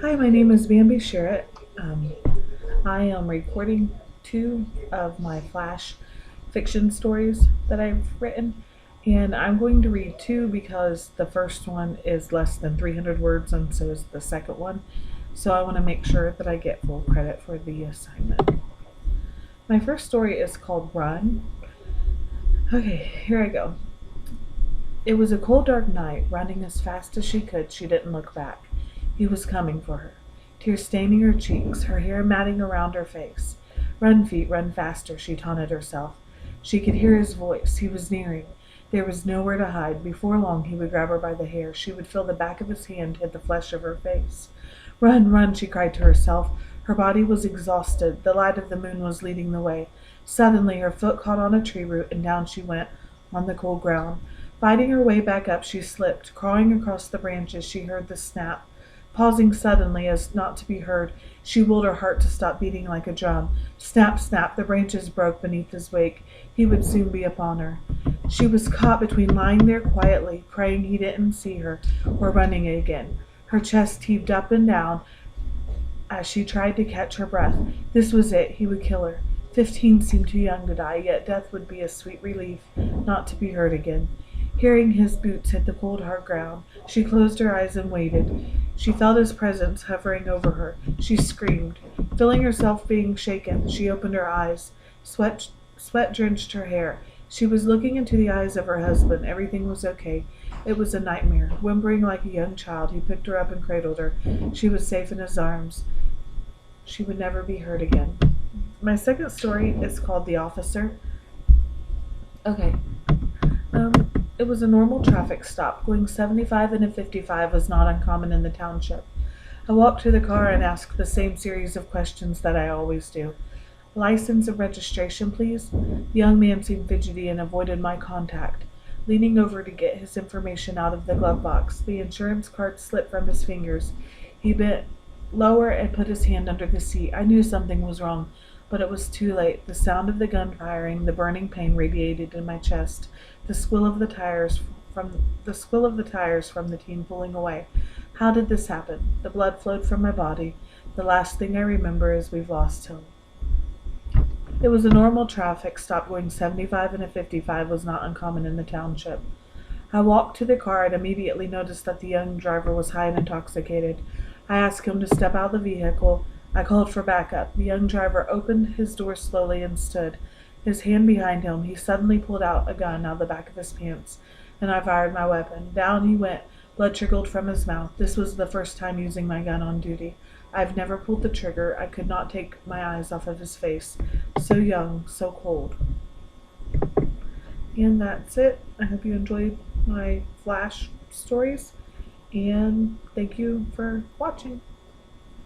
Hi, my name is Bambi Sherritt. Um, I am recording two of my flash fiction stories that I've written, and I'm going to read two because the first one is less than 300 words, and so is the second one. So I want to make sure that I get full credit for the assignment. My first story is called Run. Okay, here I go. It was a cold, dark night. Running as fast as she could, she didn't look back. He was coming for her, tears staining her cheeks, her hair matting around her face. Run, feet, run faster, she taunted herself. She could hear his voice. He was nearing. There was nowhere to hide. Before long, he would grab her by the hair. She would feel the back of his hand hit the flesh of her face. Run, run, she cried to herself. Her body was exhausted. The light of the moon was leading the way. Suddenly, her foot caught on a tree root, and down she went on the cold ground. Fighting her way back up, she slipped. Crawling across the branches, she heard the snap. Pausing suddenly as not to be heard, she willed her heart to stop beating like a drum. Snap, snap, the branches broke beneath his weight. He would soon be upon her. She was caught between lying there quietly, praying he didn't see her, or running again. Her chest heaved up and down as she tried to catch her breath. This was it. He would kill her. 15 seemed too young to die, yet death would be a sweet relief, not to be heard again. Hearing his boots hit the cold, hard ground, she closed her eyes and waited. She felt his presence hovering over her. She screamed. Feeling herself being shaken, she opened her eyes. Sweat drenched her hair. She was looking into the eyes of her husband. Everything was okay. It was a nightmare. Whimpering like a young child, he picked her up and cradled her. She was safe in his arms. She would never be hurt again. My second story is called The Officer. Okay. It was a normal traffic stop. Going 75 and a 55 was not uncommon in the township. I walked to the car and asked the same series of questions that I always do. License and registration, please? The young man seemed fidgety and avoided my contact. Leaning over to get his information out of the glove box, the insurance card slipped from his fingers. He bent lower and put his hand under the seat. I knew something was wrong, but it was too late. The sound of the gun firing, the burning pain radiated in my chest. The squill of the tires from the team pulling away. How did this happen? The blood flowed from my body. The last thing I remember is we've lost him. It was a normal traffic stop. Going 75 and a 55 was not uncommon in the township. I walked to the car and immediately noticed that the young driver was high and intoxicated. I asked him to step out of the vehicle. I called for backup. The young driver opened his door slowly and stood, his hand behind him. He suddenly pulled out a gun out of the back of his pants, and I fired my weapon. Down he went. Blood trickled from his mouth. This was the first time using my gun on duty. I've never pulled the trigger. I could not take my eyes off of his face. So young, so cold. And that's it. I hope you enjoyed my flash stories, and thank you for watching.